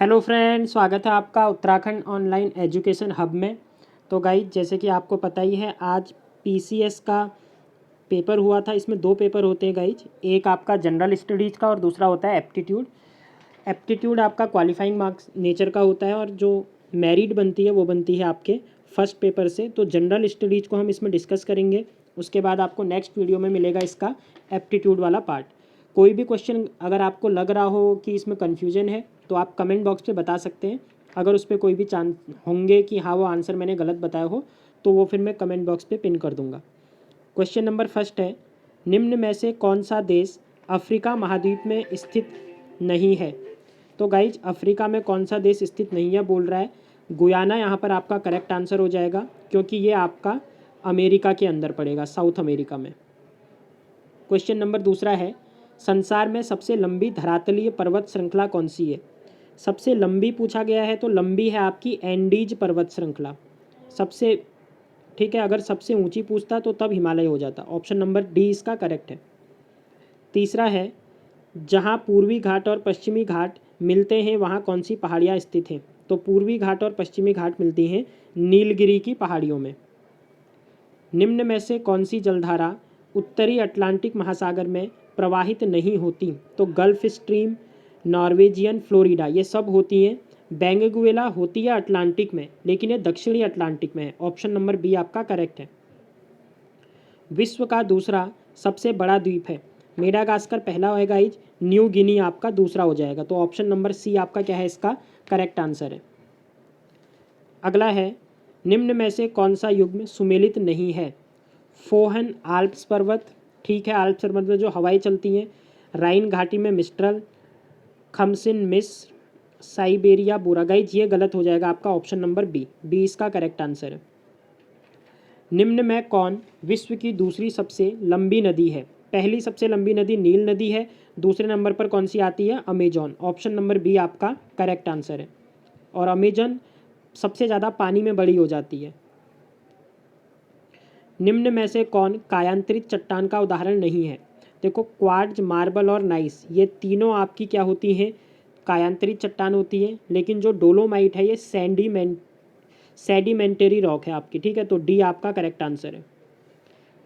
Hello friend, स्वागत है आपका उत्तराखंड ऑनलाइन एजुकेशन हब में। तो गाइज, जैसे कि आपको पता ही है, आज पीसीएस का पेपर हुआ था। इसमें दो पेपर होते हैं गाइज, एक आपका जनरल स्टडीज़ का और दूसरा होता है एप्टीट्यूड। एप्टीट्यूड आपका क्वालिफाइंग मार्क्स नेचर का होता है और जो मेरिट बनती है वो बनती है आपके फर्स्ट पेपर से। तो जनरल स्टडीज़ को हम इसमें डिस्कस करेंगे, उसके बाद आपको नेक्स्ट वीडियो में मिलेगा इसका एप्टीट्यूड वाला पार्ट। कोई भी क्वेश्चन अगर आपको लग रहा हो कि इसमें कन्फ्यूजन है तो आप कमेंट बॉक्स पे बता सकते हैं। अगर उस पर कोई भी चांस होंगे कि हाँ वो आंसर मैंने गलत बताया हो तो वो फिर मैं कमेंट बॉक्स पे पिन कर दूंगा। क्वेश्चन नंबर फर्स्ट है, निम्न में से कौन सा देश अफ्रीका महाद्वीप में स्थित नहीं है? तो गाइज, अफ्रीका में कौन सा देश स्थित नहीं है बोल रहा है। गुयाना यहाँ पर आपका करेक्ट आंसर हो जाएगा, क्योंकि ये आपका अमेरिका के अंदर पड़ेगा, साउथ अमेरिका में। क्वेश्चन नंबर दूसरा है, संसार में सबसे लंबी धरातलीय पर्वत श्रृंखला कौन सी है? सबसे लंबी पूछा गया है तो लंबी है आपकी एंडीज पर्वत श्रृंखला सबसे। ठीक है, अगर सबसे ऊंची पूछता तो तब हिमालय हो जाता। ऑप्शन नंबर डी इसका करेक्ट है। तीसरा है, जहाँ पूर्वी घाट और पश्चिमी घाट मिलते हैं वहाँ कौन सी पहाड़ियाँ स्थित हैं? तो पूर्वी घाट और पश्चिमी घाट मिलती हैं नीलगिरी की पहाड़ियों में। निम्न में से कौन सी जलधारा उत्तरी अटलांटिक महासागर में प्रवाहित नहीं होती? तो गल्फ स्ट्रीम, नॉर्वेजियन, फ्लोरिडा, ये सब होती हैं। बेंगुएला होती है अटलांटिक में, लेकिन ये दक्षिणी अटलांटिक में है। ऑप्शन नंबर बी आपका करेक्ट है। विश्व का दूसरा सबसे बड़ा द्वीप है? मेडागास्कर पहला है गाइज, न्यू गिनी आपका दूसरा हो जाएगा। तो ऑप्शन नंबर सी आपका क्या है, इसका करेक्ट आंसर है। अगला है, निम्न में से कौन सा युग्म सुमेलित नहीं है? फोहन आल्प्स पर्वत, ठीक है, आल्प्स पर्वत में जो हवाएं चलती हैं। राइन घाटी में मिस्ट्रल, खमसिन मिस्र, साइबेरिया बोरागाइज, ये गलत हो जाएगा आपका। ऑप्शन नंबर बी, बी इसका करेक्ट आंसर है। निम्न में कौन विश्व की दूसरी सबसे लंबी नदी है? पहली सबसे लंबी नदी नील नदी है, दूसरे नंबर पर कौन सी आती है? अमेजॉन। ऑप्शन नंबर बी आपका करेक्ट आंसर है। और अमेजन सबसे ज़्यादा पानी में बड़ी हो जाती है। निम्न में से कौन कायांतरित चट्टान का उदाहरण नहीं है? देखो, क्वार्ट्ज, मार्बल और नाइस, ये तीनों आपकी क्या होती हैं? कायांतरित चट्टान होती है। लेकिन जो डोलोमाइट है ये सेडिमेंटरी रॉक है आपकी। ठीक है, तो डी आपका करेक्ट आंसर है।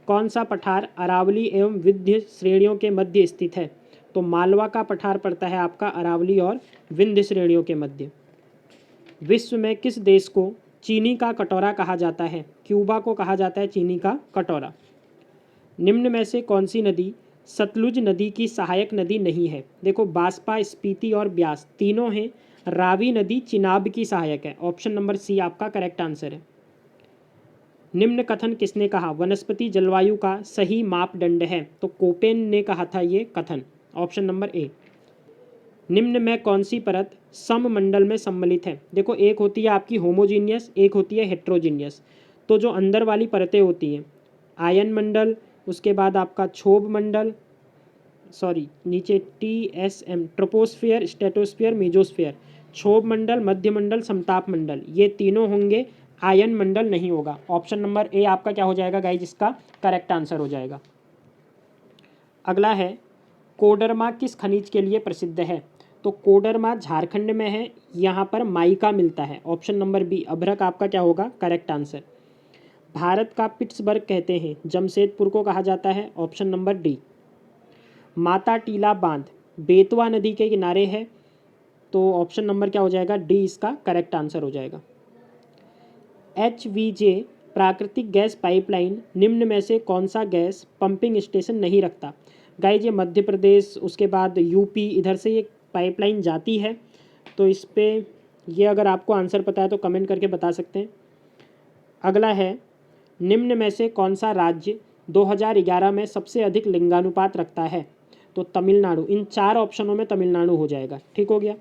कौन सा पठार अरावली एवं विंध्य श्रेणियों के मध्य स्थित है? तो मालवा का पठार पड़ता है आपका अरावली और विंध्य श्रेणियों के मध्य। विश्व में किस देश को चीनी का कटोरा कहा जाता है? क्यूबा को कहा जाता है चीनी का कटोरा। निम्न में से कौन सी नदी सतलुज नदी की सहायक नदी नहीं है? देखो, बास्पा, स्पीति और ब्यास तीनों हैं। रावी नदी चिनाब की सहायक है। ऑप्शन नंबर सी आपका करेक्ट आंसर है। निम्न कथन किसने कहा वनस्पति जलवायु का सही मापदंड है? तो कोपेन ने कहा था ये कथन। ऑप्शन नंबर ए। निम्न में कौन सी परत सममंडल में सम्मिलित है? देखो, एक होती है आपकी होमोजीनियस, एक होती है हेट्रोजीनियस। तो जो अंदर वाली परतें होती हैं, आयन मंडल, उसके बाद आपका क्षोभ मंडल, सॉरी नीचे TSM, ट्रोपोस्फियर, स्टेटोस्फियर, मीजोस्फियर, क्षोभ मंडल, मध्य मंडल, समताप मंडल, ये तीनों होंगे, आयन मंडल नहीं होगा। ऑप्शन नंबर ए आपका क्या हो जाएगा गाइज, इसका करेक्ट आंसर हो जाएगा। अगला है, कोडरमा किस खनिज के लिए प्रसिद्ध है? तो कोडरमा झारखंड में है, यहाँ पर माइका मिलता है। ऑप्शन नंबर बी अभ्रक आपका क्या होगा, करेक्ट आंसर। भारत का पिट्सबर्ग कहते हैं जमशेदपुर को कहा जाता है। Option number D. Mata Tila बांध बेतवा नदी के किनारे है, तो ऑप्शन नंबर क्या हो जाएगा, डी इसका करेक्ट आंसर हो जाएगा। HVJ प्राकृतिक गैस पाइपलाइन निम्न में से कौन सा गैस पंपिंग स्टेशन नहीं रखता? गाइज, ये मध्य प्रदेश, उसके बाद यूपी, इधर से ये पाइपलाइन जाती है। तो इस पे ये अगर आपको आंसर पता है तो कमेंट करके बता सकते हैं। अगला है, निम्न में से कौन सा राज्य 2011 में सबसे अधिक लिंगानुपात रखता है? तो तमिलनाडु। इन चार ऑप्शनों में तमिलनाडु हो जाएगा। ठीक हो गया।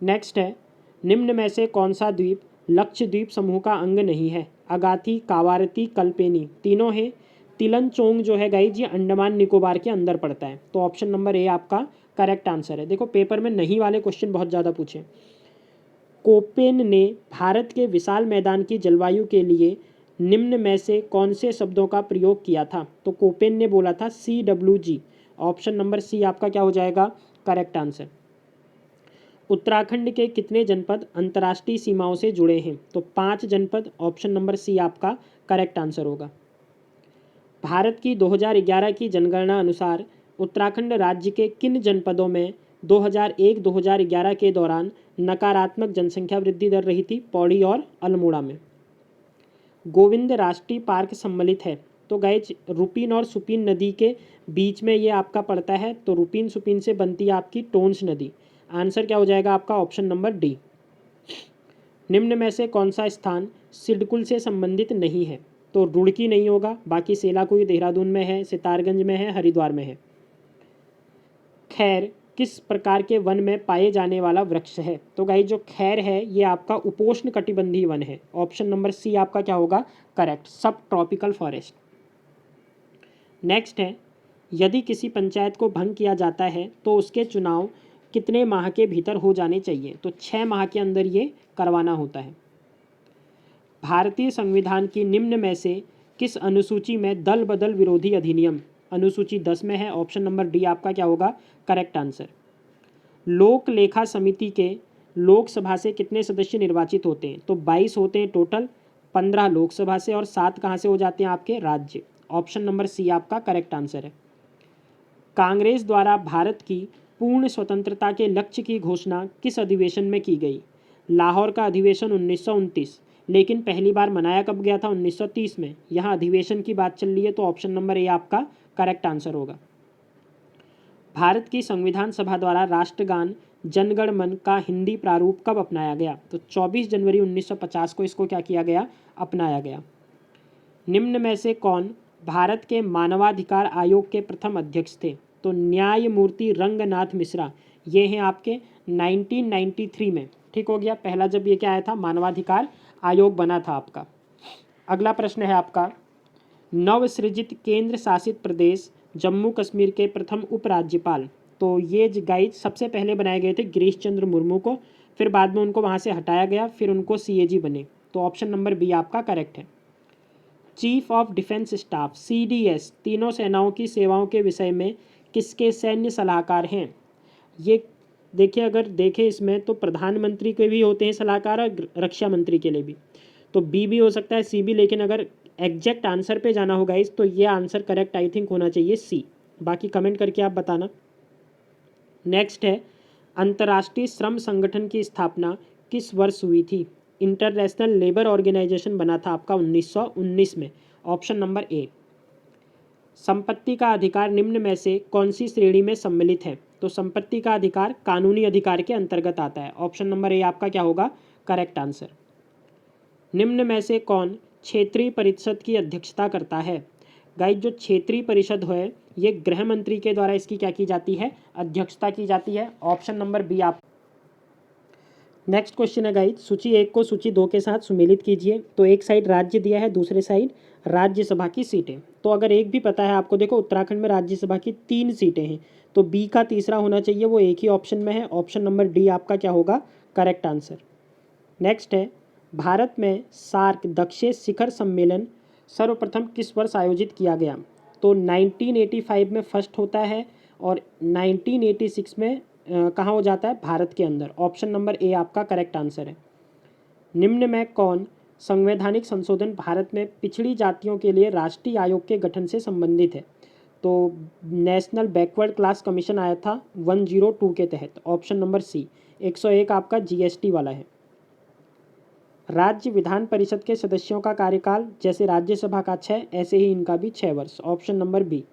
नेक्स्ट है, निम्न में से कौन सा द्वीप लक्षद्वीप समूह का अंग नहीं है? अगाथी, कावारती, कल्पेनी, तीनों हैं। तिलनचोंग जो है गाइज, ये अंडमान निकोबार के अंदर पड़ता है। तो ऑप्शन नंबर ए आपका करेक्ट आंसर है। देखो, पेपर में नहीं वाले क्वेश्चन बहुत ज़्यादा पूछे। कोपेन ने भारत के विशाल मैदान की जलवायु के लिए निम्न में से कौन से शब्दों का प्रयोग किया था? तो कोपेन ने बोला था CWG। ऑप्शन नंबर सी आपका क्या हो जाएगा, करेक्ट आंसर। उत्तराखंड के कितने जनपद अंतर्राष्ट्रीय सीमाओं से जुड़े हैं? तो 5 जनपद, ऑप्शन नंबर सी आपका करेक्ट आंसर होगा। भारत की 2011 की जनगणना अनुसार उत्तराखंड राज्य के किन जनपदों में 2001-2011 के दौरान नकारात्मक जनसंख्या वृद्धि दर रही थी? पौड़ी और अल्मोड़ा में। गोविंद राष्ट्रीय पार्क सम्मिलित है? तो गाइज रुपीन और सुपीन नदी के बीच में ये आपका पड़ता है, तो रुपीन सुपीन से बनती है आपकी टोंस नदी। आंसर क्या हो जाएगा आपका? Option number D. निम्न में से कौन सा स्थान सिडकुल से संबंधित नहीं है? तो रुड़की नहीं होगा, बाकी सेलाकुई देहरादून में है, सितारगंज में है, हरिद्वार में है। खैर किस प्रकार के वन में पाए जाने वाला वृक्ष है? तो गाइस जो खैर है ये आपका उपोष्ण कटिबंधीय वन है। ऑप्शन नंबर सी आपका क्या होगा? करेक्ट, सब ट्रॉपिकल फॉरेस्ट। नेक्स्ट है, यदि किसी पंचायत को भंग किया जाता है तो उसके चुनाव कितने माह के भीतर हो जाने चाहिए? तो 6 माह के अंदर ये करवाना होता है। भारतीय संविधान की निम्न में से किस अनुसूची में दल बदल विरोधी अधिनियम अनुसूची 10 में है? ऑप्शन नंबर डी आपका क्या होगा? Correct answer. लोक लेखा समिति के लोकसभा से कितने सदस्य निर्वाचित होते हैं? तो 22 होते हैं टोटल, 15 लोकसभा से और 7 कहाँ से हो जाते हैं? आपके राज्य। ऑप्शन नंबर सी आपका करेक्ट आंसर है। कांग्रेस द्वारा भारत की पूर्ण स्वतंत्रता के लक्ष्य की घोषणा किस अधिवेशन में की गई? लाहौर का अधिवेशन 1929, लेकिन पहली बार मनाया कब गया था? 1930 में। यहाँ अधिवेशन की बात चल रही है, तो ऑप्शन नंबर ए आपका करेक्ट आंसर होगा। भारत की संविधान सभा द्वारा राष्ट्रगान जनगण मन का हिंदी प्रारूप कब अपनाया गया? तो 24 जनवरी 1950 को इसको क्या किया गया? अपनाया गया। निम्न में से कौन भारत के मानवाधिकार आयोग के प्रथम अध्यक्ष थे? तो न्यायमूर्ति रंगनाथ मिश्रा। ये हैं आपके 1993 में। ठीक हो गया, पहला जब ये क्या आया था? मानवाधिकार आयोग बना था आपका। अगला प्रश्न है आपका, नवसृजित केंद्र शासित प्रदेश जम्मू कश्मीर के प्रथम उपराज्यपाल। तो ये गाइड सबसे पहले बनाए गए थे गिरीश चंद्र मुर्मू को, फिर बाद में उनको वहाँ से हटाया गया, फिर उनको सीएजी बने। तो ऑप्शन नंबर बी आपका करेक्ट है। Chief of defence staff CDS तीनों सेनाओं की सेवाओं के विषय में किसके सैन्य सलाहकार हैं? ये देखिए, अगर देखें इसमें तो प्रधानमंत्री के भी होते हैं सलाहकार और रक्षा मंत्री के लिए भी, तो बी भी हो सकता है, सी भी, लेकिन अगर एग्जैक्ट आंसर पे जाना होगा इस, तो ये आंसर करेक्ट आई थिंक होना चाहिए सी। बाकी कमेंट करके आप बताना। नेक्स्ट है, अंतर्राष्ट्रीय श्रम संगठन की स्थापना किस वर्ष हुई थी? इंटरनेशनल लेबर ऑर्गेनाइजेशन बना था आपका 1919 में। ऑप्शन नंबर ए। संपत्ति का अधिकार निम्न में से कौन सी श्रेणी में सम्मिलित है? तो संपत्ति का अधिकार कानूनी अधिकार के अंतर्गत आता है। ऑप्शन नंबर ए आपका क्या होगा? Correct answer. निम्न में से कौन क्षेत्रीय परिषद की अध्यक्षता करता है? गाइस जो क्षेत्रीय परिषद है ये गृह मंत्री के द्वारा इसकी क्या की जाती है? अध्यक्षता की जाती है। ऑप्शन नंबर बी आप। नेक्स्ट क्वेश्चन है गाइस, सूची 1 को सूची 2 के साथ सुमेलित कीजिए। तो एक साइड राज्य दिया है, दूसरे साइड राज्यसभा की सीटें। तो अगर एक भी पता है आपको, देखो उत्तराखंड में राज्यसभा की 3 सीटें हैं, तो बी का तीसरा होना चाहिए, वो एक ही ऑप्शन में है। ऑप्शन नंबर डी आपका क्या होगा? Correct answer. नेक्स्ट है, भारत में सार्क दक्षिण शिखर सम्मेलन सर्वप्रथम किस वर्ष आयोजित किया गया? तो 1985 में फर्स्ट होता है और 1986 में कहाँ हो जाता है? भारत के अंदर। ऑप्शन नंबर ए आपका करेक्ट आंसर है। निम्न में कौन संवैधानिक संशोधन भारत में पिछड़ी जातियों के लिए राष्ट्रीय आयोग के गठन से संबंधित है? तो नेशनल बैकवर्ड क्लास कमीशन आया था 102 के तहत। ऑप्शन नंबर सी। 101 आपका जीएसटी वाला है। राज्य विधान परिषद के सदस्यों का कार्यकाल जैसे राज्यसभा का 6, ऐसे ही इनका भी 6 वर्ष। Option number B.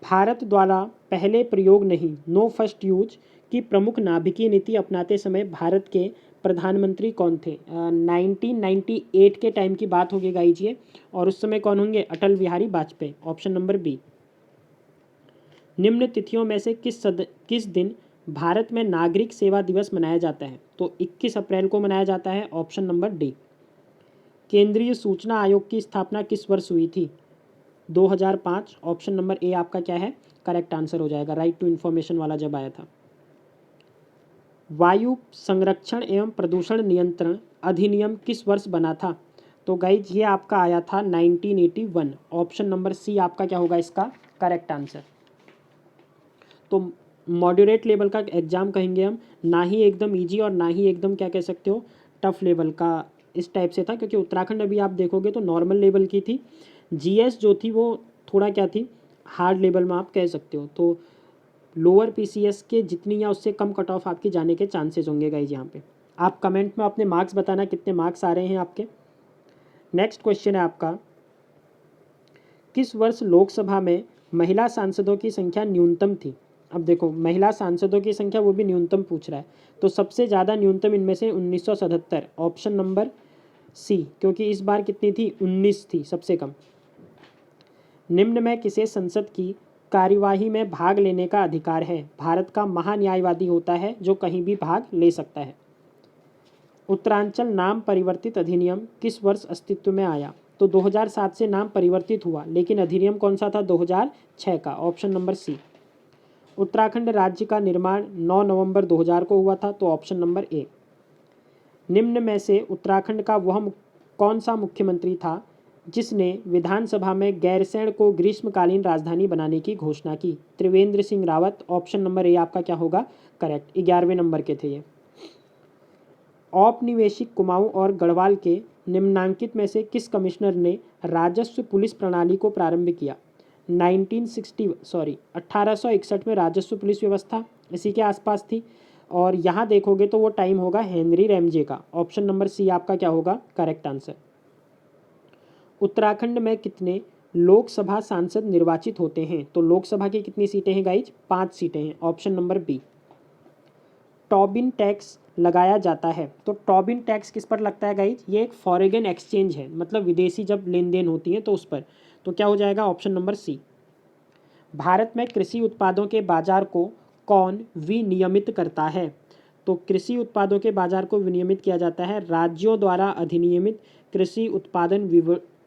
भारत द्वारा पहले प्रयोग नहीं, नो फर्स्ट यूज की प्रमुख नाभिकीय नीति अपनाते समय भारत के प्रधानमंत्री कौन थे? 1998 के टाइम की बात होगी गाइज ये, और उस समय कौन होंगे? Atal Bihari Vajpayee. Option number B. निम्न तिथियों में से किस दिन भारत में नागरिक सेवा दिवस मनाया जाता है? तो 21 अप्रैल को मनाया जाता है। Option number D. केंद्रीय सूचना आयोग की स्थापना किस वर्ष हुई थी? 2005। ऑप्शन नंबर ए आपका क्या है? करेक्ट आंसर हो जाएगा, राइट टू इन्फॉर्मेशन वाला जब आया था। वायु संरक्षण एवं प्रदूषण नियंत्रण अधिनियम किस वर्ष बना था? तो गाइज ये आपका आया था 1981। ऑप्शन नंबर सी आपका क्या होगा इसका? Correct answer. तो मॉडरेट लेवल का एग्ज़ाम कहेंगे हम, ना ही एकदम ईजी और ना ही एकदम क्या कह सकते हो टफ लेवल का, इस टाइप से था। क्योंकि उत्तराखंड अभी आप देखोगे तो नॉर्मल लेवल की थी, जीएस जो थी वो थोड़ा क्या थी हार्ड लेवल में आप कह सकते हो। तो लोअर पीसीएस के जितनी या उससे कम कट ऑफ आपकी जाने के चांसेस होंगे गाइज यहाँ पे। आप कमेंट में अपने मार्क्स बताना कितने मार्क्स आ रहे हैं आपके। नेक्स्ट क्वेश्चन है आपका, किस वर्ष लोकसभा में महिला सांसदों की संख्या न्यूनतम थी। अब देखो महिला सांसदों की संख्या वो भी न्यूनतम पूछ रहा है, तो सबसे ज़्यादा न्यूनतम इनमें से 1977, ऑप्शन नंबर सी, क्योंकि इस बार कितनी थी 19 थी सबसे कम। निम्न में किसे संसद की कार्यवाही में भाग लेने का अधिकार है। भारत का महान्यायवादी होता है जो कहीं भी भाग ले सकता है। उत्तरांचल नाम परिवर्तित अधिनियम किस वर्ष अस्तित्व में आया। तो 2007 से नाम परिवर्तित हुआ, लेकिन अधिनियम कौन सा था 2006 का, ऑप्शन नंबर सी। उत्तराखंड राज्य का निर्माण 9 नवंबर 2000 को हुआ था, तो ऑप्शन नंबर ए। निम्न में से उत्तराखंड का वह कौन सा मुख्यमंत्री था जिसने विधानसभा में गैरसैंण को ग्रीष्मकालीन राजधानी बनाने की घोषणा की। त्रिवेंद्र सिंह रावत, ऑप्शन नंबर ए आपका क्या होगा करेक्ट। 11वें नंबर के थे ये। औपनिवेशिक कुमाऊं और गढ़वाल के निम्नांकित में से किस कमिश्नर ने राजस्व पुलिस प्रणाली को प्रारंभ किया। 1861 में राजस्व पुलिस व्यवस्था इसी के आसपास थी, और यहाँ देखोगे तो वो टाइम होगा हेनरी रैमजे का, ऑप्शन नंबर सी आपका क्या होगा करेक्ट आंसर। उत्तराखंड में कितने लोकसभा सांसद निर्वाचित होते हैं। तो लोकसभा की कितनी सीटें हैं गाइज, 5 सीटें हैं, option number B. Tobin tax लगाया जाता है, तो टॉबिन टैक्स किस पर लगता है गाइज, ये एक फॉरेन एक्सचेंज है, मतलब विदेशी जब लेन देन होती है तो उस पर। तो क्या हो जाएगा ऑप्शन नंबर सी। भारत में कृषि उत्पादों के बाजार को कौन विनियमित करता है। तो कृषि उत्पादों के बाजार को विनियमित किया जाता है राज्यों द्वारा अधिनियमित कृषि उत्पादन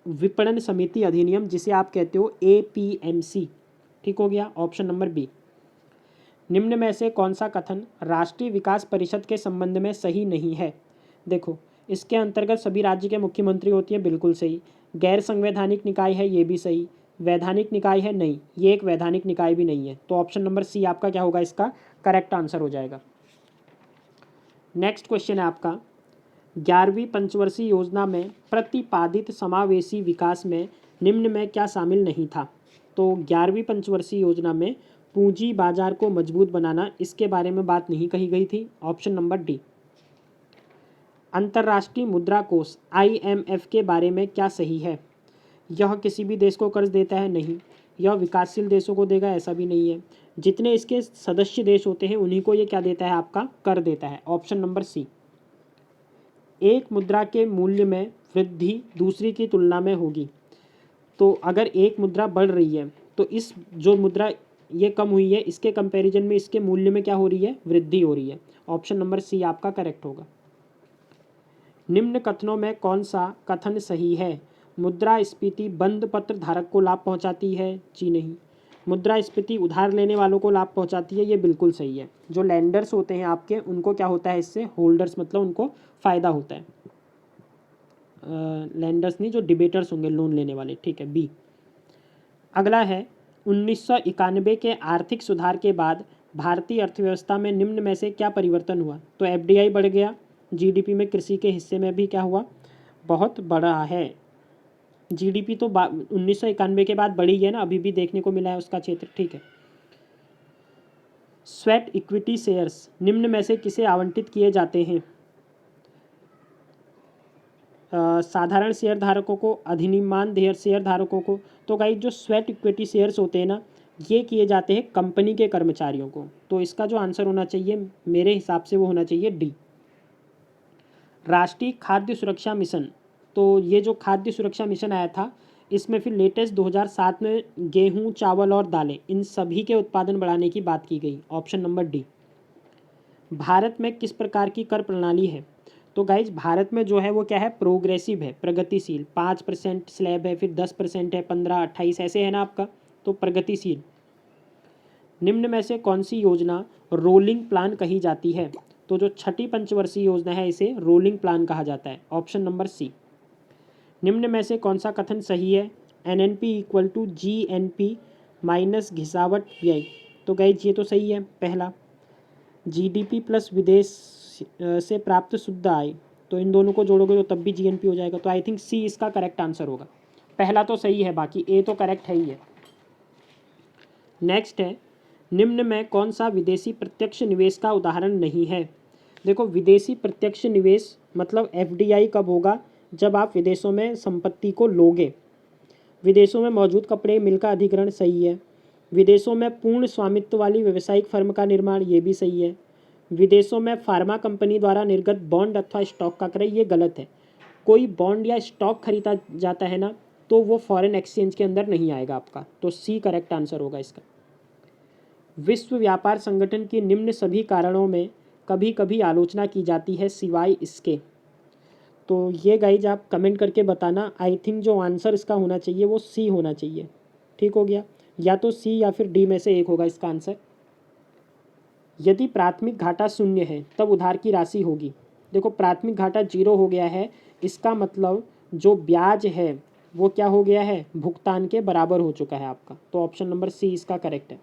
विपणन समिति अधिनियम, जिसे आप कहते हो एपीएमसी। ठीक हो गया, ऑप्शन नंबर बी। निम्न में से कौन सा कथन राष्ट्रीय विकास परिषद के संबंध में सही नहीं है। देखो इसके अंतर्गत सभी राज्य के मुख्यमंत्री होती है, बिल्कुल सही। गैर संवैधानिक निकाय है, ये भी सही। वैधानिक निकाय है, नहीं, ये एक वैधानिक निकाय भी नहीं है। तो ऑप्शन नंबर सी आपका क्या होगा इसका करेक्ट आंसर हो जाएगा। नेक्स्ट क्वेश्चन है आपका, 11वीं पंचवर्षीय योजना में प्रतिपादित समावेशी विकास में निम्न में क्या शामिल नहीं था। तो 11वीं पंचवर्षीय योजना में पूंजी बाजार को मजबूत बनाना, इसके बारे में बात नहीं कही गई थी, ऑप्शन नंबर डी। अंतर्राष्ट्रीय मुद्रा कोष IMF के बारे में क्या सही है। यह किसी भी देश को कर्ज देता है, नहीं। यह विकासशील देशों को देगा, ऐसा भी नहीं है। जितने इसके सदस्य देश होते हैं उन्हीं को ये क्या देता है आपका कर देता है, ऑप्शन नंबर सी। एक मुद्रा के मूल्य में वृद्धि दूसरी की तुलना में होगी। तो अगर एक मुद्रा बढ़ रही है तो इस जो मुद्रा ये कम हुई है इसके कंपैरिजन में इसके मूल्य में क्या हो रही है, वृद्धि हो रही है। ऑप्शन नंबर सी आपका करेक्ट होगा। निम्न कथनों में कौन सा कथन सही है। मुद्रास्फीति बंद पत्र धारक को लाभ पहुंचाती है, जी नहीं। मुद्रास्फीति उधार लेने वालों को लाभ पहुंचाती है, ये बिल्कुल सही है। जो लैंडर्स होते हैं आपके उनको क्या होता है इससे, होल्डर्स मतलब उनको फ़ायदा होता है। लैंडर्स नहीं, जो डिबेटर्स होंगे लोन लेने वाले, ठीक है बी। अगला है 1991 के आर्थिक सुधार के बाद भारतीय अर्थव्यवस्था में निम्न में से क्या परिवर्तन हुआ। तो FDI बढ़ गया, GDP में कृषि के हिस्से में भी क्या हुआ, बहुत बड़ा है। GDP तो 1991 के बाद बढ़ी है ना, अभी भी देखने को मिला है उसका क्षेत्र, ठीक है। स्वेट इक्विटी शेयर्स निम्न में से किसे आवंटित किए जाते हैं। साधारण शेयर धारकों को, अधिनियमान शेयर धारकों को। तो गाइस जो स्वेट इक्विटी शेयर्स होते हैं ना, ये किए जाते हैं कंपनी के कर्मचारियों को। तो इसका जो आंसर होना चाहिए मेरे हिसाब से वो होना चाहिए डी। राष्ट्रीय खाद्य सुरक्षा मिशन, तो ये जो खाद्य सुरक्षा मिशन आया था इसमें फिर लेटेस्ट 2007 में गेहूं, चावल और दालें इन सभी के उत्पादन बढ़ाने की बात की गई, ऑप्शन नंबर डी। भारत में किस प्रकार की कर प्रणाली है। तो गाइज भारत में जो है वो क्या है, प्रोग्रेसिव है, प्रगतिशील। 5% स्लैब है, फिर 10% है, 15, 28 ऐसे है ना आपका, तो प्रगतिशील। निम्न में से कौन सी योजना रोलिंग प्लान कही जाती है। तो जो छठी पंचवर्षीय योजना है इसे रोलिंग प्लान कहा जाता है, ऑप्शन नंबर सी। निम्न में से कौन सा कथन सही है, NNP = GNP - घिसावट व्यय। तो गाइज ये तो सही है पहला। जीडीपी प्लस विदेश से प्राप्त शुद्ध आय, तो इन दोनों को जोड़ोगे तो तब भी जीएनपी हो जाएगा। तो आई थिंक सी इसका करेक्ट आंसर होगा। पहला तो सही है, बाकी ए तो करेक्ट है ही है। नेक्स्ट है, निम्न में कौन सा विदेशी प्रत्यक्ष निवेश का उदाहरण नहीं है। देखो, विदेशी प्रत्यक्ष निवेश मतलब एफडीआई कब होगा, जब आप विदेशों में संपत्ति को लोगे। विदेशों में मौजूद कपड़े मिल का अधिग्रहण सही है। विदेशों में पूर्ण स्वामित्व वाली व्यावसायिक फर्म का निर्माण, ये भी सही है। विदेशों में फार्मा कंपनी द्वारा निर्गत बॉन्ड अथवा स्टॉक का क्रय, ये गलत है। कोई बॉन्ड या स्टॉक खरीदा जाता है ना, तो वो फॉरेन एक्सचेंज के अंदर नहीं आएगा आपका, तो सी करेक्ट आंसर होगा इसका। विश्व व्यापार संगठन की निम्न सभी कारणों में कभी कभी आलोचना की जाती है सिवाय इसके। तो ये गाइज आप कमेंट करके बताना। आई थिंक जो आंसर इसका होना चाहिए वो सी होना चाहिए। ठीक हो गया, या तो सी या फिर डी में से एक होगा इसका आंसर। यदि प्राथमिक घाटा शून्य है तब उधार की राशि होगी। देखो, प्राथमिक घाटा 0 हो गया है, इसका मतलब जो ब्याज है वो क्या हो गया है, भुगतान के बराबर हो चुका है आपका। तो ऑप्शन नंबर सी इसका करेक्ट है।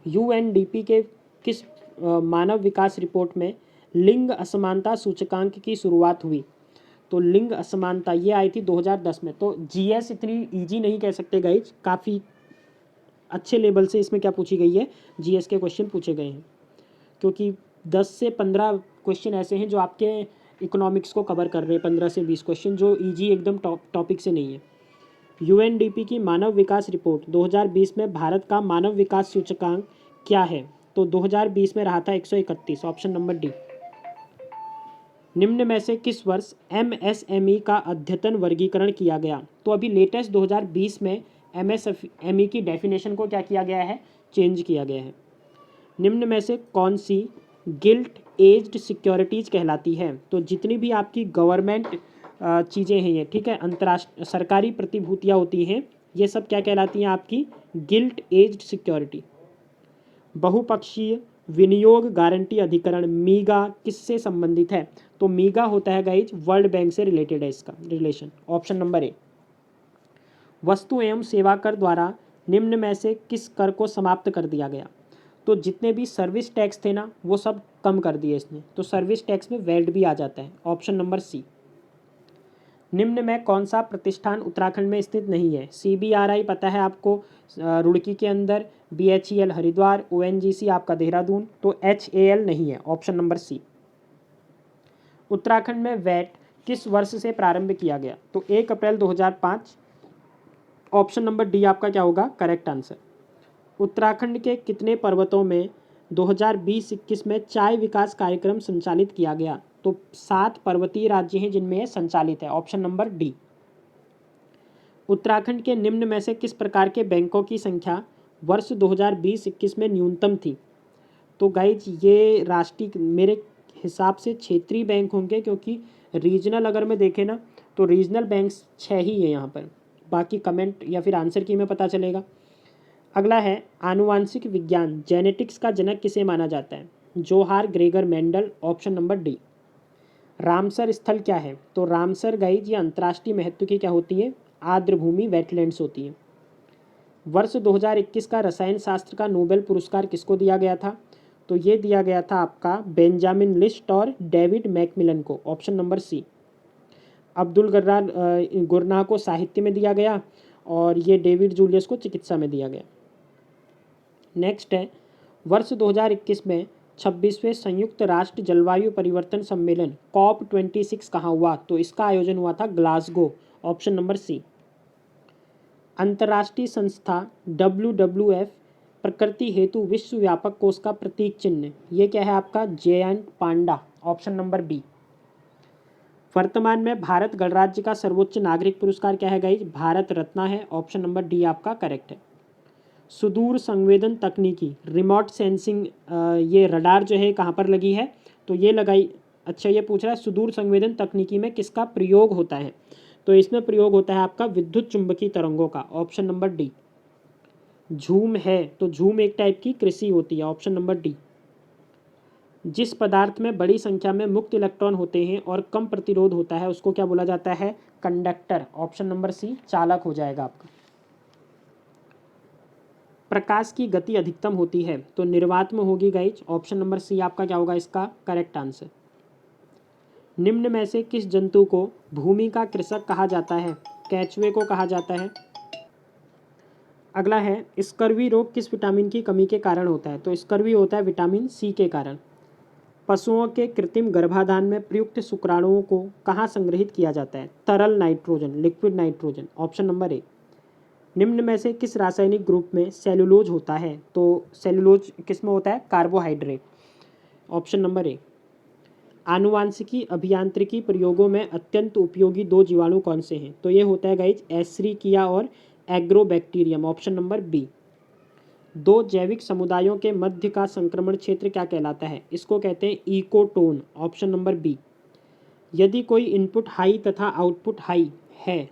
यूएनडीपी के किस मानव विकास रिपोर्ट में लिंग असमानता सूचकांक की शुरुआत हुई। तो लिंग असमानता ये आई थी 2010 में। तो जीएस इतनी इजी नहीं कह सकते गाइज, काफ़ी अच्छे लेवल से इसमें क्या पूछी गई है, जीएस के क्वेश्चन पूछे गए हैं, क्योंकि 10 से 15 क्वेश्चन ऐसे हैं जो आपके इकोनॉमिक्स को कवर कर रहे हैं, 15 से 20 क्वेश्चन जो इजी एकदम टॉपिक से नहीं है। यूएनडीपी की मानव विकास रिपोर्ट 2020 में भारत का मानव विकास सूचकांक क्या है। तो 2020 में रहा था 131, ऑप्शन नंबर डी। निम्न में से किस वर्ष एमएसएमई का अद्यतन वर्गीकरण किया गया। तो अभी लेटेस्ट 2020 में एमएसएमई की डेफिनेशन को क्या किया गया है, चेंज किया गया है। निम्न में से कौन सी गिल्ट एज्ड सिक्योरिटीज़ कहलाती है। तो जितनी भी आपकी गवर्नमेंट चीज़ें हैं ये, ठीक है, अंतर्राष्ट्रीय सरकारी प्रतिभूतियाँ होती हैं, ये सब क्या कहलाती हैं आपकी, गिल्ट एज्ड सिक्योरिटी। बहुपक्षीय विनियोग गारंटी अधिकरण मीगा किससे संबंधित है। तो मीगा होता है गाइज वर्ल्ड बैंक से रिलेटेड है इसका रिलेशन, ऑप्शन नंबर ए। वस्तु एवं सेवा कर द्वारा निम्न में से किस कर को समाप्त कर दिया गया। तो जितने भी सर्विस टैक्स थे ना वो सब कम कर दिए इसने, तो सर्विस टैक्स में वैट भी आ जाता है, ऑप्शन नंबर सी। निम्न में कौन सा प्रतिष्ठान उत्तराखंड में स्थित नहीं है। सीबीआरआई पता है आपको रुड़की के अंदर, बीएचईएल हरिद्वार, ओएनजीसी आपका देहरादून, तो एचएएल नहीं है, ऑप्शन नंबर सी। उत्तराखंड में वैट किस वर्ष से प्रारंभ किया गया। तो 1 अप्रैल 2005, ऑप्शन नंबर डी आपका क्या होगा, करेक्ट आंसर। उत्तराखंड के कितने पर्वतों में 2020-21 में चाय विकास कार्यक्रम संचालित किया गया। तो 7 पर्वतीय राज्य हैं जिनमें यह संचालित है, ऑप्शन नंबर डी। उत्तराखंड के निम्न में से किस प्रकार के बैंकों की संख्या वर्ष 2020-21 में न्यूनतम थी। तो गाइज ये राष्ट्रीय, मेरे हिसाब से क्षेत्रीय बैंक होंगे, क्योंकि रीजनल अगर मैं देखें ना तो रीजनल बैंक्स 6 ही है यहाँ पर, बाकी कमेंट या फिर आंसर की में पता चलेगा। अगला है, आनुवांशिक विज्ञान जेनेटिक्स का जनक किसे माना जाता है। जोहार Gregor Mendel, option number D. Ramsar स्थल क्या है। तो रामसर गाइज ये अंतर्राष्ट्रीय महत्व की क्या होती है, आर्द्रभूमि वेटलैंड्स होती है। वर्ष 2021 का रसायन शास्त्र का नोबेल पुरस्कार किसको दिया गया था। तो ये दिया गया था आपका बेंजामिन लिस्ट और डेविड मैकमिलन को, ऑप्शन नंबर सी। अब्दुल गुरनाह को साहित्य में दिया गया और ये डेविड जूलियस को चिकित्सा में दिया गया। नेक्स्ट है, वर्ष 2021 में 26वें संयुक्त राष्ट्र जलवायु परिवर्तन सम्मेलन COP26 कहाँ हुआ। तो इसका आयोजन हुआ था ग्लासगो, ऑप्शन नंबर सी। अंतर्राष्ट्रीय संस्था WWF प्रकृति हेतु विश्व व्यापक कोष का प्रतीक चिन्ह, ये क्या है आपका, जेएंट पांडा, ऑप्शन नंबर बी। वर्तमान में भारत गणराज्य का सर्वोच्च नागरिक पुरस्कार क्या है गाइज, भारत रत्न है, ऑप्शन नंबर डी आपका करेक्ट है। सुदूर संवेदन तकनीकी रिमोट सेंसिंग, ये रडार जो है कहाँ पर लगी है। तो ये लगाई, अच्छा ये पूछ रहा है सुदूर संवेदन तकनीकी में किसका प्रयोग होता है। तो इसमें प्रयोग होता है आपका विद्युत चुंबकीय तरंगों का, ऑप्शन नंबर डी। झूम है, तो झूम एक टाइप की कृषि होती है, ऑप्शन नंबर डी। जिस पदार्थ में बड़ी संख्या में मुक्त इलेक्ट्रॉन होते हैं और कम प्रतिरोध होता है उसको क्या बोला जाता है, कंडक्टर, ऑप्शन नंबर सी चालक हो जाएगा आपका। प्रकाश की गति अधिकतम होती है? तो निर्वात में होगी गाइज। ऑप्शन नंबर सी आपका क्या होगा इसका करेक्ट आंसर। निम्न में से किस जंतु को भूमि का कृषक कहा जाता है? केचुए को कहा जाता है। अगला है, स्कर्वी रोग किस विटामिन की कमी के कारण होता है? तो स्कर्वी होता है विटामिन सी के कारण। पशुओं के कृत्रिम गर्भाधान में प्रयुक्त शुक्राणुओं को कहाँ संग्रहित किया जाता है? तरल nitrogen, liquid nitrogen. Option number ए। निम्न में से किस रासायनिक ग्रुप में सेलुलोज होता है? तो सेलुलोज किस में होता है? कार्बोहाइड्रेट। Option number A. आनुवांशिकी अभियांत्रिकी प्रयोगों में अत्यंत उपयोगी दो जीवाणु कौन से हैं? तो ये होता है गाइज एस्चेरिचिया और एग्रोबैक्टीरियम। Option number B. दो जैविक समुदायों के मध्य का संक्रमण क्षेत्र क्या कहलाता है? इसको कहते हैं इकोटोन। Option number B. यदि कोई इनपुट हाई तथा आउटपुट हाई है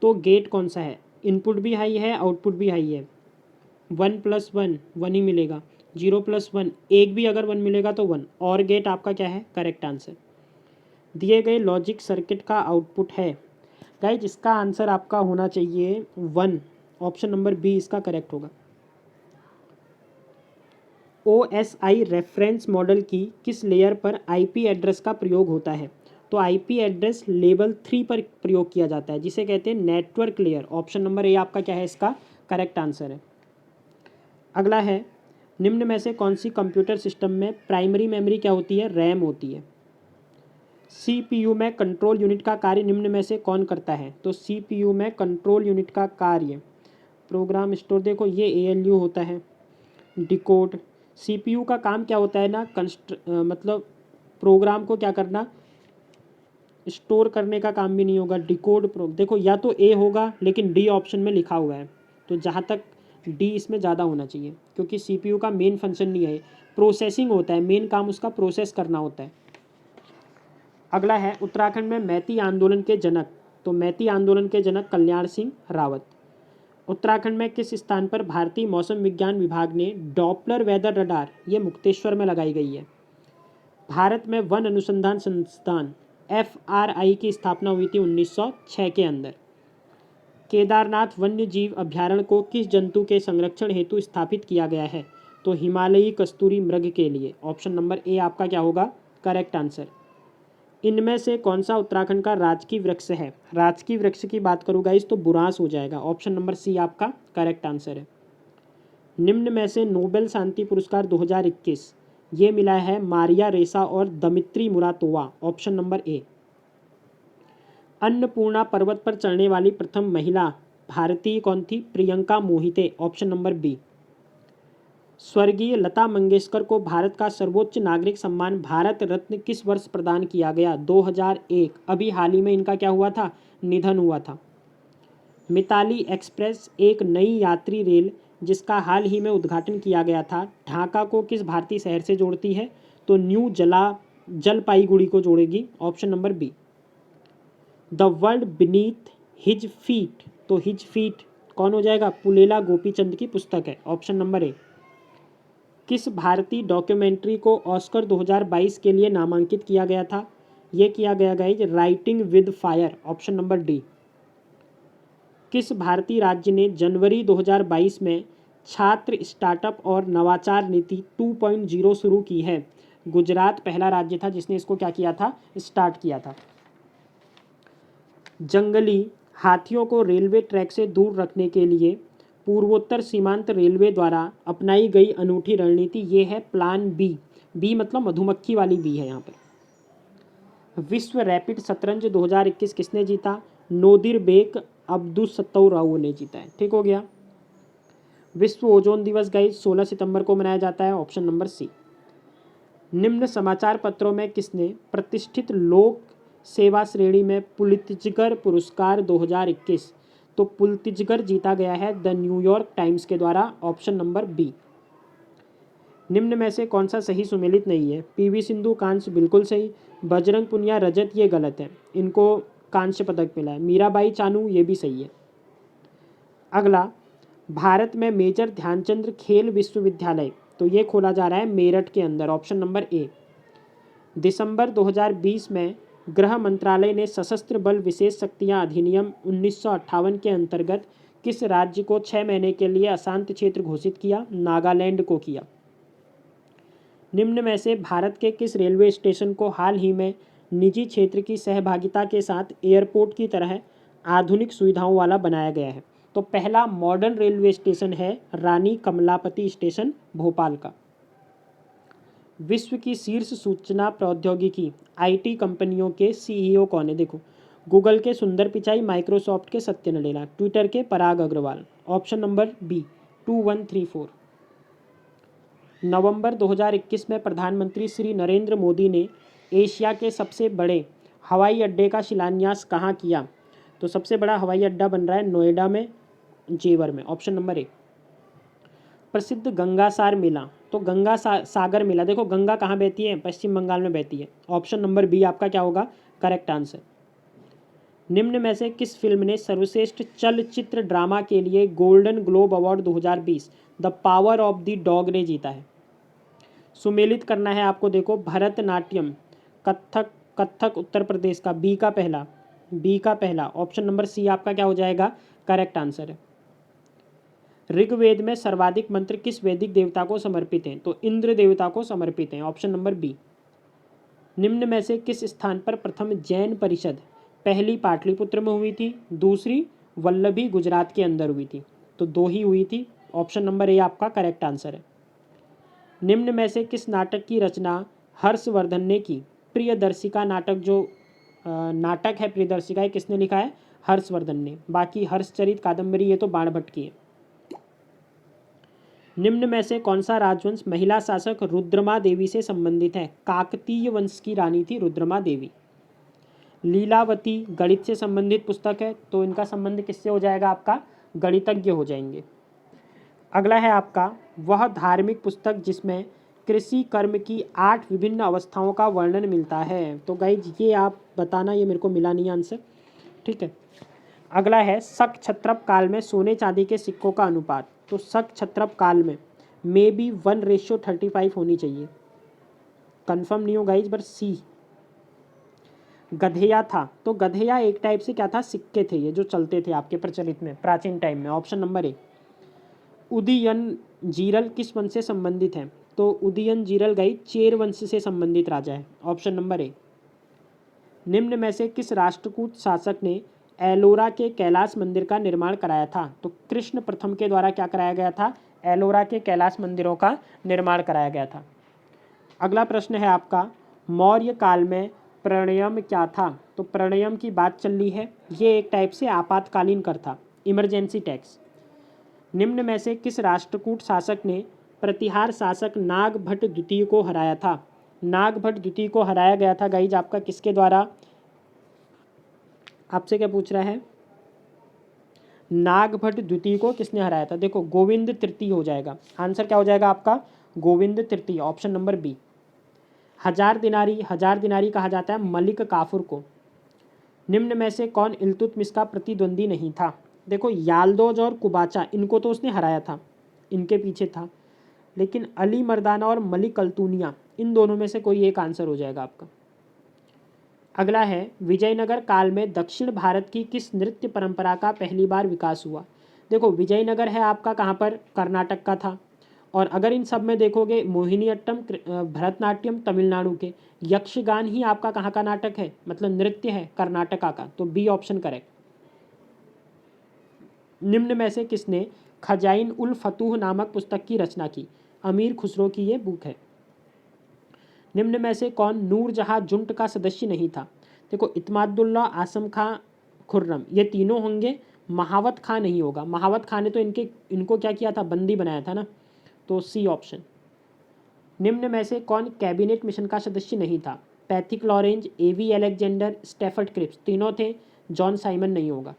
तो गेट कौन सा है? इनपुट भी हाई है, आउटपुट भी हाई है। 1+1 1 ही मिलेगा। 0+1 एक भी अगर 1 मिलेगा तो 1। और गेट आपका क्या है? Correct answer. दिए गए लॉजिक सर्किट का आउटपुट है गाइज, इसका आंसर आपका होना चाहिए 1। ऑप्शन नंबर बी इसका करेक्ट होगा। OSI रेफरेंस मॉडल की किस लेयर पर IP एड्रेस का प्रयोग होता है? तो IP एड्रेस लेवल 3 पर प्रयोग किया जाता है, जिसे कहते हैं नेटवर्क लेयर। ऑप्शन नंबर ए आपका क्या है? इसका करेक्ट आंसर है। अगला है, निम्न में से कौन सी कंप्यूटर सिस्टम में प्राइमरी मेमोरी क्या होती है? रैम होती है। CPU में कंट्रोल यूनिट का कार्य निम्न में से कौन करता है? तो CPU में कंट्रोल यूनिट का कार्य प्रोग्राम स्टोर, देखो ये ALU होता है, डिकोड। CPU का काम क्या होता है ना, मतलब प्रोग्राम को क्या करना, स्टोर करने का काम भी नहीं होगा। डिकोड देखो या तो ए होगा, लेकिन डी ऑप्शन में लिखा हुआ है, तो जहाँ तक डी इसमें ज़्यादा होना चाहिए, क्योंकि CPU का मेन फंक्शन नहीं है, प्रोसेसिंग होता है, मेन काम उसका प्रोसेस करना होता है। अगला है, उत्तराखंड में मैती आंदोलन के जनक, तो मैती आंदोलन के जनक कल्याण सिंह रावत। उत्तराखंड में किस स्थान पर भारतीय मौसम विज्ञान विभाग ने डॉपलर वेदर रडार, ये मुक्तेश्वर में लगाई गई है। भारत में वन अनुसंधान संस्थान FRI की स्थापना हुई थी 1906 के अंदर। केदारनाथ वन्य जीव अभ्यारण्य को किस जंतु के संरक्षण हेतु स्थापित किया गया है? तो हिमालयी कस्तूरी मृग के लिए। ऑप्शन नंबर ए आपका क्या होगा? Correct answer. इनमें से कौन सा उत्तराखंड का राजकीय वृक्ष है? राजकीय वृक्ष की बात करूँ गाइस तो बुरांस हो जाएगा। ऑप्शन नंबर सी आपका करेक्ट आंसर है। निम्न में से नोबेल शांति पुरस्कार 2021 ये मिला है मारिया रेसा और Dmitry Muratov. Option number A. Annapurna पर्वत पर चढ़ने वाली प्रथम महिला भारतीय कौन थी? Priyanka Mohite. Option number B. स्वर्गीय लता मंगेशकर को भारत का सर्वोच्च नागरिक सम्मान भारत रत्न किस वर्ष प्रदान किया गया? 2001। अभी हाल ही में इनका क्या हुआ था? निधन हुआ था। मिताली एक्सप्रेस एक नई यात्री रेल जिसका हाल ही में उद्घाटन किया गया था, ढाका को किस भारतीय शहर से जोड़ती है? तो न्यू जलपाईगुड़ी को जोड़ेगी। Option number B. The world beneath his feet, तो हिज फीट कौन हो जाएगा? पुलेला गोपीचंद की पुस्तक है। Option number A. किस भारतीय डॉक्यूमेंट्री को ऑस्कर 2022 के लिए नामांकित किया गया था? ये किया गया guys writing with fire. Option number D. किस भारतीय राज्य ने जनवरी 2022 में छात्र स्टार्टअप और नवाचार नीति 2.0 शुरू की है? गुजरात पहला राज्य था जिसने इसको क्या किया था? स्टार्ट किया था। जंगली हाथियों को रेलवे ट्रैक से दूर रखने के लिए पूर्वोत्तर सीमांत रेलवे द्वारा अपनाई गई अनूठी रणनीति ये है प्लान बी। बी मतलब मधुमक्खी वाली बी है यहाँ पर। विश्व रैपिड शतरंज 2021 किसने जीता? नोदिरबेक अब्दुसत्तौराव ने जीता है। ठीक हो गया। विश्व ओजोन दिवस गाइस 16 सितंबर को मनाया जाता है। Option number C. निम्न समाचार पत्रों में किसने प्रतिष्ठित लोक सेवा श्रेणी में पुलित्जर पुरस्कार 2021, तो पुलित्जर जीता गया है द न्यूयॉर्क टाइम्स के द्वारा। Option number B. निम्न में से कौन सा सही सुमेलित नहीं है? PV सिंधु कांस्य बिल्कुल सही, बजरंग पुनिया रजत ये गलत है, इनको कांस्य पदक मिला है। मीराबाई चानू ये भी सही है। अगला, भारत में मेजर ध्यानचंद खेल विश्वविद्यालय, तो ये खोला जा रहा है मेरठ के अंदर। ऑप्शन नंबर ए। दिसंबर 2020 में गृह मंत्रालय ने सशस्त्र बल विशेष शक्तियां अधिनियम 1958 के अंतर्गत किस राज्य को 6 महीने के लिए अशांत क्षेत्र घोषित किया? नागालैंड को किया। निम्न में से भारत के किस रेलवे स्टेशन को हाल ही में निजी क्षेत्र की सहभागिता के साथ एयरपोर्ट की तरह आधुनिक सुविधाओं वाला बनाया गया है? तो पहला मॉडर्न रेलवे स्टेशन है रानी कमलापति स्टेशन भोपाल का। विश्व की शीर्ष सूचना प्रौद्योगिकी आईटी कंपनियों के सीईओ कौन है? देखो, गूगल के सुंदर पिचाई, माइक्रोसॉफ्ट के सत्य नडेला, ट्विटर के Parag Agrawal. Option number B 2134। नवंबर 2021 में प्रधानमंत्री श्री नरेंद्र मोदी ने एशिया के सबसे बड़े हवाई अड्डे का शिलान्यास कहाँ किया? तो सबसे बड़ा हवाई अड्डा बन रहा है नोएडा में, जेवर में। ऑप्शन नंबर ए। प्रसिद्ध गंगासार मेला, तो सागर मेला, देखो गंगा कहाँ बहती है? पश्चिम बंगाल में बहती है। ऑप्शन नंबर बी आपका क्या होगा करेक्ट आंसर। निम्न में से किस फिल्म ने सर्वश्रेष्ठ चलचित्र ड्रामा के लिए golden globe award 2020 the power of the dog ने जीता है? सुमेलित करना है आपको। देखो, भरतनाट्यम, कथक उत्तर प्रदेश का, बी का पहला। ऑप्शन नंबर सी आपका क्या हो जाएगा करेक्ट आंसर है। ऋग्वेद में सर्वाधिक मंत्र किस वैदिक देवता को समर्पित हैं? तो इंद्र देवता को समर्पित हैं। Option number B. निम्न में से किस स्थान पर प्रथम जैन परिषद? पहली पाटलिपुत्र में हुई थी, दूसरी वल्लभी गुजरात के अंदर हुई थी। तो दो ही हुई थी। ऑप्शन नंबर ए आपका करेक्ट आंसर है। निम्न में से किस नाटक की रचना हर्षवर्धन ने की? प्रियदर्शिका नाटक, जो नाटक है प्रियदर्शिका, किसने लिखा है? हर्षवर्धन ने। बाकी हर्षचरित कादम्बरी ये तो बाणभट्ट की है। निम्न में से कौन सा राजवंश महिला शासक रुद्रमा देवी से संबंधित है? काकतीय वंश की रानी थी रुद्रमा देवी। लीलावती गणित से संबंधित पुस्तक है, तो इनका संबंध किससे हो जाएगा आपका? गणितज्ञ हो जाएंगे। अगला है आपका वह धार्मिक पुस्तक जिसमें कृषि कर्म की 8 विभिन्न अवस्थाओं का वर्णन मिलता है। तो गाइज ये आप बताना, ये मेरे को मिला नहीं आंसर, ठीक है। अगला है शक क्षत्रप काल में सोने चांदी के सिक्कों का अनुपात। तो शक क्षत्रप काल में मे बी 1:35 होनी चाहिए, कंफर्म नहीं हो गाइज, पर सी। गधेया था, तो गधेया एक टाइप से क्या था? सिक्के थे ये जो चलते थे आपके प्रचलित में प्राचीन टाइम में। Option number A. उदयन जीरल किस वंश से संबंधित है? तो उदयन जीरल गाइज चेर वंश से संबंधित राजा है। ऑप्शन नंबर ए। निम्न में से किस राष्ट्रकूट शासक ने एलोरा के कैलाश मंदिर का निर्माण कराया था? तो कृष्ण प्रथम के द्वारा क्या कराया गया था? एलोरा के कैलाश मंदिरों का निर्माण कराया गया था। अगला प्रश्न है आपका मौर्य काल में प्रणयम क्या था? तो प्रणयम की बात चल रही है, ये एक टाइप से आपातकालीन कर था, इमरजेंसी टैक्स। निम्न में से किस राष्ट्रकूट शासक ने प्रतिहार शासक नागभट्ट द्वितीय को हराया था? नागभट्ट द्वितीय को हराया गया था गाइज आपका किसके द्वारा? आपसे क्या पूछ रहा है? नागभट्ट द्वितीय को किसने हराया था? देखो गोविंद तृतीय हो जाएगा। आंसर क्या हो जाएगा आपका? गोविंद तृतीय। Option number B. हजार दिनारी कहा जाता है मलिक काफूर को। निम्न में से कौन इल्तुतमिश का प्रतिद्वंदी नहीं था? देखो याल्दोज और कुबाचा, इनको तो उसने हराया था, इनके पीछे था, लेकिन अली मर्दाना और मलिक अल्तूनिया, इन दोनों में से कोई एक आंसर हो जाएगा आपका। अगला है विजयनगर काल में दक्षिण भारत की किस नृत्य परंपरा का पहली बार विकास हुआ? देखो विजयनगर है आपका कहाँ पर? कर्नाटक का था। और अगर इन सब में देखोगे मोहिनीअट्टम, भरतनाट्यम तमिलनाडु के, यक्षगान ही आपका कहाँ का नाटक है, मतलब नृत्य है? कर्नाटका का। तो बी ऑप्शन करेक्ट। निम्न में से किसने खजाइन उल फतूह नामक पुस्तक की रचना की? अमीर खुसरो की ये बुक है। निम्न में से कौन नूरजहाँ जुंट का सदस्य नहीं था? देखो इत्मादुल्ला, आसम खां, खुर्रम, ये तीनों होंगे। महावत खां नहीं होगा, महावत खां ने तो इनको क्या किया था? बंदी बनाया था ना। तो सी ऑप्शन। निम्न में से कौन कैबिनेट मिशन का सदस्य नहीं था? पैथिक लॉरेंज, एवी एलेक्जेंडर, स्टेफर्ड क्रिप्स, तीनों थे। जॉन साइमन नहीं होगा।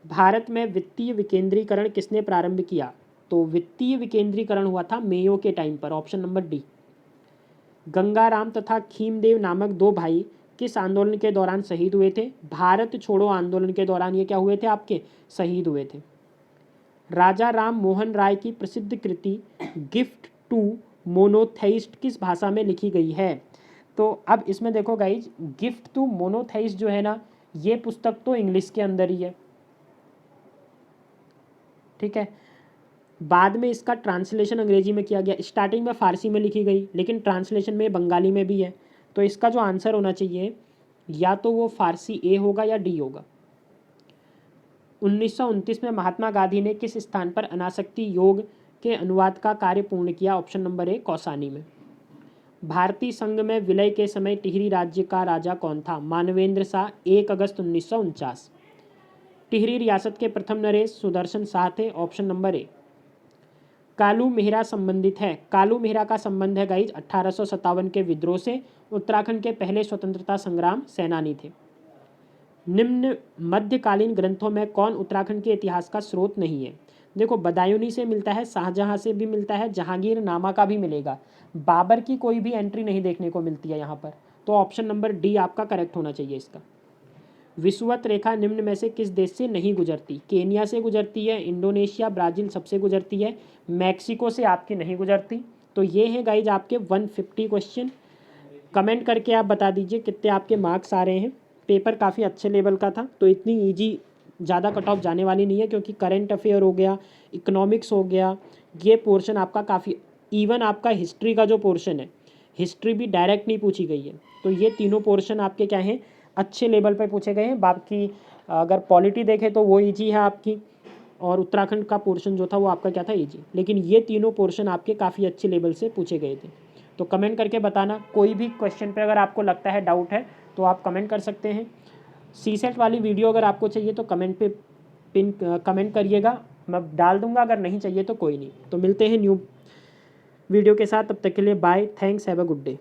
भारत में वित्तीय विकेंद्रीकरण किसने प्रारंभ किया? तो वित्तीय विकेंद्रीकरण हुआ था मेयो के टाइम पर। Option number D. गंगाराम तथा खीमदेव नामक 2 भाई किस आंदोलन के दौरान शहीद हुए थे? भारत छोड़ो आंदोलन के दौरान ये क्या हुए थे आपके? शहीद हुए थे। राजा राम मोहन राय की प्रसिद्ध कृति गिफ्ट टू मोनोथेइस्ट किस भाषा में लिखी गई है? तो अब इसमें देखो गाइज, गिफ्ट टू मोनोथेइस्ट जो है ना, ये पुस्तक तो इंग्लिश के अंदर ही है, ठीक है। बाद में इसका ट्रांसलेशन अंग्रेजी में किया गया, स्टार्टिंग में फ़ारसी में लिखी गई लेकिन ट्रांसलेशन में बंगाली में भी है। तो इसका जो आंसर होना चाहिए या तो वो फ़ारसी ए होगा या डी होगा। 1929 में महात्मा गांधी ने किस स्थान पर अनासक्ति योग के अनुवाद का कार्य पूर्ण किया? ऑप्शन नंबर ए कौसानी में। भारतीय संघ में विलय के समय टिहरी राज्य का राजा कौन था? मानवेंद्र शाह, 1 अगस्त 1949। टिहरी रियासत के प्रथम नरेश सुदर्शन शाह थे। ऑप्शन नंबर ए। कालू मेहरा संबंधित है। कालू मेहरा का संबंध है गाइज 1857 के विद्रोह से। उत्तराखंड के पहले स्वतंत्रता संग्राम सेनानी थे। निम्न मध्यकालीन ग्रंथों में कौन उत्तराखंड के इतिहास का स्रोत नहीं है? देखो, बदायूनी से मिलता है, शाहजहाँ से भी मिलता है, जहांगीर नामा का भी मिलेगा। बाबर की कोई भी एंट्री नहीं देखने को मिलती है यहाँ पर। तो ऑप्शन नंबर डी आपका करेक्ट होना चाहिए इसका। विषुवत रेखा निम्न में से किस देश से नहीं गुजरती? केनिया से गुजरती है, इंडोनेशिया, ब्राज़ील सबसे गुजरती है, मैक्सिको से आपकी नहीं गुजरती। तो ये हैं गाइज आपके 150 क्वेश्चन। कमेंट करके आप बता दीजिए कितने आपके मार्क्स आ रहे हैं। पेपर काफ़ी अच्छे लेवल का था, तो इतनी ईजी ज़्यादा कट ऑफ जाने वाली नहीं है, क्योंकि करंट अफेयर हो गया, इकोनॉमिक्स हो गया, ये पोर्शन आपका काफ़ी, इवन आपका हिस्ट्री का जो पोर्शन है, हिस्ट्री भी डायरेक्ट नहीं पूछी गई है। तो ये तीनों पोर्शन आपके क्या हैं, अच्छे लेवल पे पूछे गए हैं। बाकी अगर पॉलिटी देखें तो वो ईजी है आपकी, और उत्तराखंड का पोर्शन जो था वो आपका क्या था, ईजी। लेकिन ये तीनों पोर्शन आपके काफ़ी अच्छे लेवल से पूछे गए थे। तो कमेंट करके बताना, कोई भी क्वेश्चन पे अगर आपको लगता है डाउट है तो आप कमेंट कर सकते हैं। सीसेट वाली वीडियो अगर आपको चाहिए तो कमेंट करिएगा, मैं डाल दूंगा। अगर नहीं चाहिए तो कोई नहीं। तो मिलते हैं न्यू वीडियो के साथ, तब तक के लिए bye, thanks, have a good day.